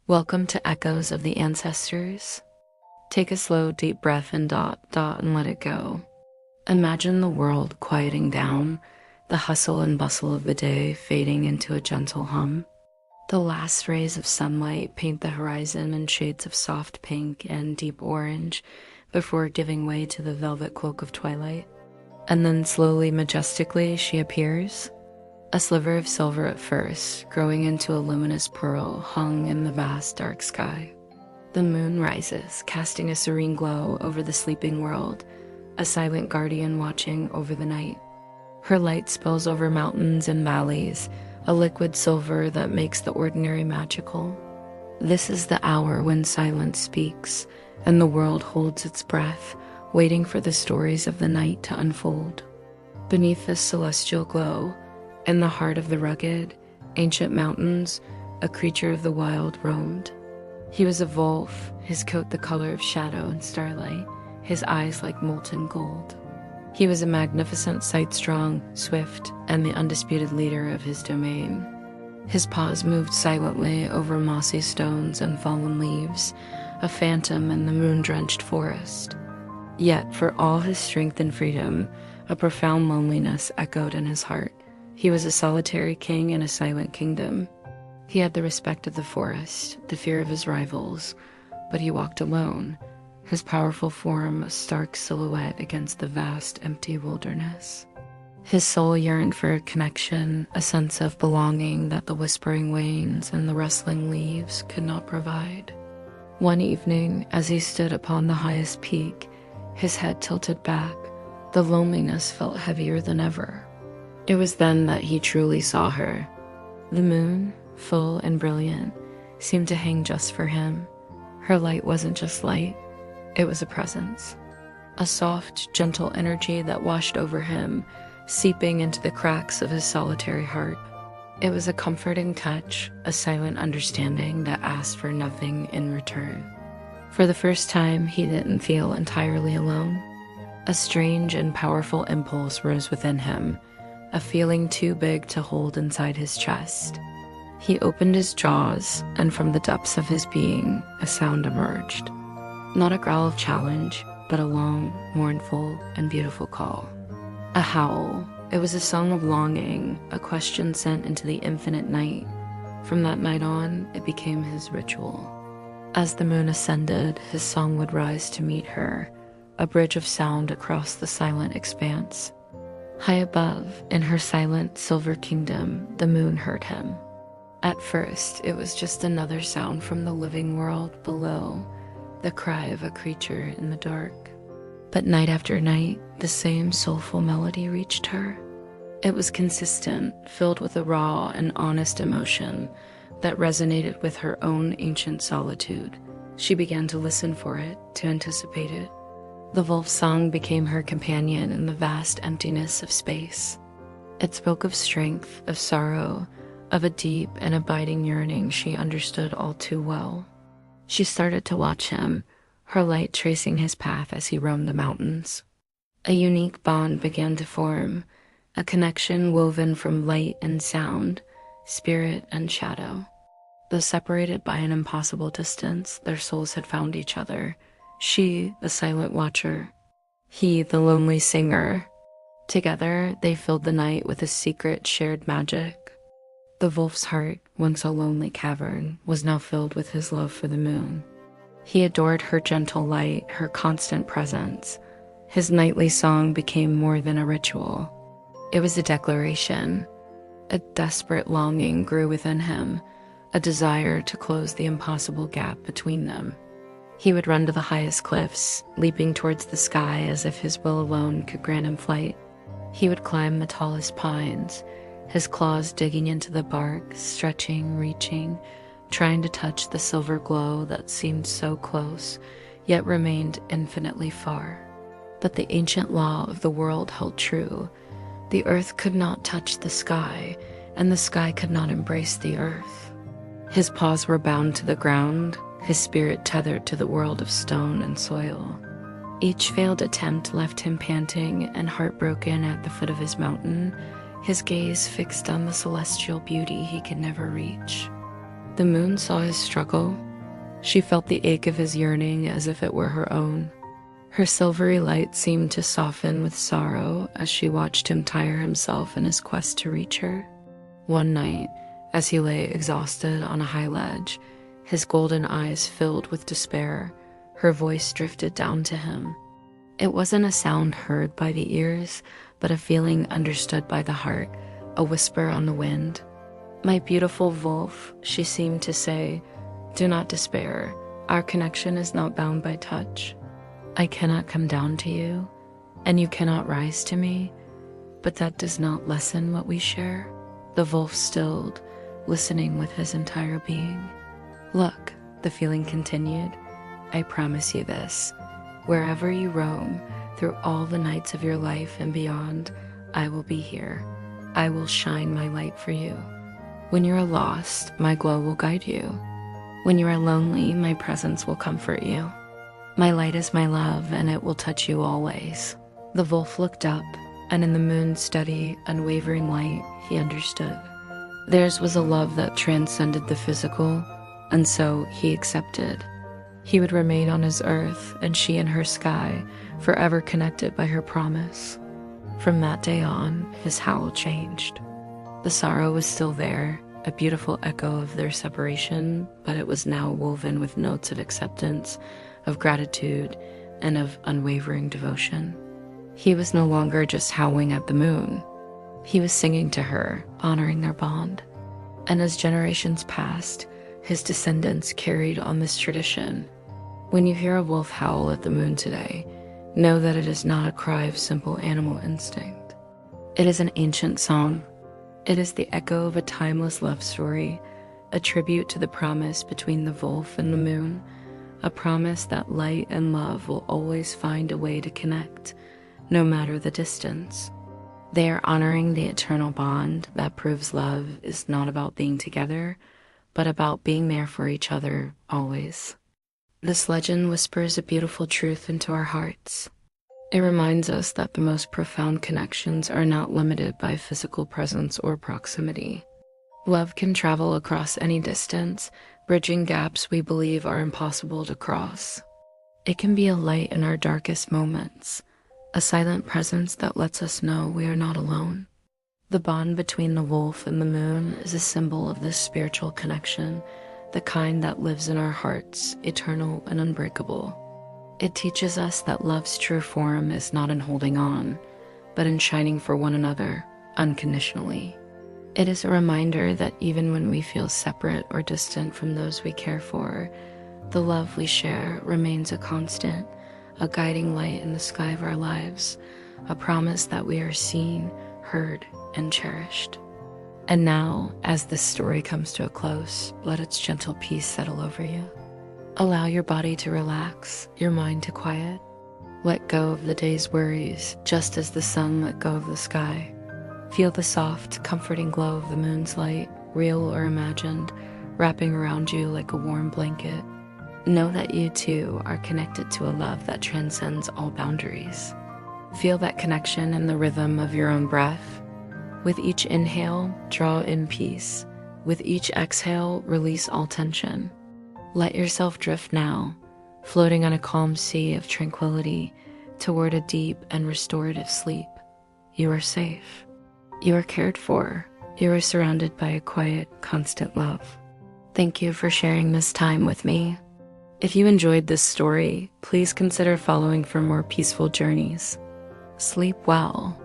Welcome to Echoes of the Ancestors. Take a slow, deep breath and and let it go. Imagine the world quieting down, the hustle and bustle of the day fading into a gentle hum. The last rays of sunlight paint the horizon in shades of soft pink and deep orange before giving way to the velvet cloak of twilight. And then slowly, majestically, she appears. A sliver of silver at first, growing into a luminous pearl hung in the vast dark sky. The moon rises, casting a serene glow over the sleeping world, a silent guardian watching over the night. Her light spills over mountains and valleys, a liquid silver that makes the ordinary magical. This is the hour when silence speaks, and the world holds its breath, waiting for the stories of the night to unfold. Beneath this celestial glow, in the heart of the rugged, ancient mountains, a creature of the wild roamed. He was a wolf, his coat the color of shadow and starlight, his eyes like molten gold. He was a magnificent sight, strong, swift, and the undisputed leader of his domain. His paws moved silently over mossy stones and fallen leaves, a phantom in the moon-drenched forest. Yet, for all his strength and freedom, a profound loneliness echoed in his heart. He was a solitary king in a silent kingdom. He had the respect of the forest, the fear of his rivals, but he walked alone, his powerful form a stark silhouette against the vast, empty wilderness. His soul yearned for a connection, a sense of belonging that the whispering wains and the rustling leaves could not provide. One evening, as he stood upon the highest peak, his head tilted back, the loneliness felt heavier than ever. It was then that he truly saw her. The moon, full and brilliant, seemed to hang just for him. Her light wasn't just light, it was a presence. A soft, gentle energy that washed over him, seeping into the cracks of his solitary heart. It was a comforting touch, a silent understanding that asked for nothing in return. For the first time, he didn't feel entirely alone. A strange and powerful impulse rose within him, a feeling too big to hold inside his chest. He opened his jaws, and from the depths of his being, a sound emerged. Not a growl of challenge, but a long, mournful, and beautiful call. A howl. It was a song of longing, a question sent into the infinite night. From that night on, it became his ritual. As the moon ascended, his song would rise to meet her, a bridge of sound across the silent expanse. High above, in her silent silver kingdom, the moon heard him. At first, it was just another sound from the living world below, the cry of a creature in the dark. But night after night, the same soulful melody reached her. It was consistent, filled with a raw and honest emotion that resonated with her own ancient solitude. She began to listen for it, to anticipate it. The wolf's song became her companion in the vast emptiness of space. It spoke of strength, of sorrow, of a deep and abiding yearning she understood all too well. She started to watch him, her light tracing his path as he roamed the mountains. A unique bond began to form, a connection woven from light and sound, spirit and shadow. Though separated by an impossible distance, their souls had found each other. She, the silent watcher, he, the lonely singer. Together, they filled the night with a secret shared magic. The wolf's heart, once a lonely cavern, was now filled with his love for the moon. He adored her gentle light, her constant presence. His nightly song became more than a ritual. It was a declaration. A desperate longing grew within him, a desire to close the impossible gap between them. He would run to the highest cliffs, leaping towards the sky as if his will alone could grant him flight. He would climb the tallest pines, his claws digging into the bark, stretching, reaching, trying to touch the silver glow that seemed so close, yet remained infinitely far. But the ancient law of the world held true. The earth could not touch the sky, and the sky could not embrace the earth. His paws were bound to the ground, his spirit tethered to the world of stone and soil. Each failed attempt left him panting and heartbroken at the foot of his mountain, his gaze fixed on the celestial beauty he could never reach. The moon saw his struggle. She felt the ache of his yearning as if it were her own. Her silvery light seemed to soften with sorrow as she watched him tire himself in his quest to reach her. One night, as he lay exhausted on a high ledge, his golden eyes filled with despair, her voice drifted down to him. It wasn't a sound heard by the ears, but a feeling understood by the heart, a whisper on the wind. "My beautiful wolf," she seemed to say, "do not despair. Our connection is not bound by touch. I cannot come down to you, and you cannot rise to me, but that does not lessen what we share." The wolf stilled, listening with his entire being. "Look," the feeling continued, "I promise you this. Wherever you roam, through all the nights of your life and beyond, I will be here. I will shine my light for you. When you are lost, my glow will guide you. When you are lonely, my presence will comfort you. My light is my love, and it will touch you always." The wolf looked up, and in the moon's steady, unwavering light, he understood. Theirs was a love that transcended the physical, and so he accepted. He would remain on his earth, and she in her sky, forever connected by her promise. From that day on, his howl changed. The sorrow was still there, a beautiful echo of their separation, but it was now woven with notes of acceptance, of gratitude, and of unwavering devotion. He was no longer just howling at the moon. He was singing to her, honoring their bond. And as generations passed, his descendants carried on this tradition. When you hear a wolf howl at the moon today, know that it is not a cry of simple animal instinct. It is an ancient song. It is the echo of a timeless love story, a tribute to the promise between the wolf and the moon, a promise that light and love will always find a way to connect, no matter the distance. They are honoring the eternal bond that proves love is not about being together, but about being there for each other always. This legend whispers a beautiful truth into our hearts. It reminds us that the most profound connections are not limited by physical presence or proximity. Love can travel across any distance, bridging gaps we believe are impossible to cross. It can be a light in our darkest moments, a silent presence that lets us know we are not alone. The bond between the wolf and the moon is a symbol of this spiritual connection, the kind that lives in our hearts, eternal and unbreakable. It teaches us that love's true form is not in holding on, but in shining for one another unconditionally. It is a reminder that even when we feel separate or distant from those we care for, the love we share remains a constant, a guiding light in the sky of our lives, a promise that we are seen, heard, and cherished. And now, as this story comes to a close, let its gentle peace settle over you. Allow your body to relax, your mind to quiet. Let go of the day's worries, just as the sun let go of the sky. Feel the soft, comforting glow of the moon's light, real or imagined, wrapping around you like a warm blanket. Know that you too are connected to a love that transcends all boundaries. Feel that connection in the rhythm of your own breath. With each inhale, draw in peace. With each exhale, release all tension. Let yourself drift now, floating on a calm sea of tranquility toward a deep and restorative sleep. You are safe. You are cared for. You are surrounded by a quiet, constant love. Thank you for sharing this time with me. If you enjoyed this story, please consider following for more peaceful journeys. Sleep well.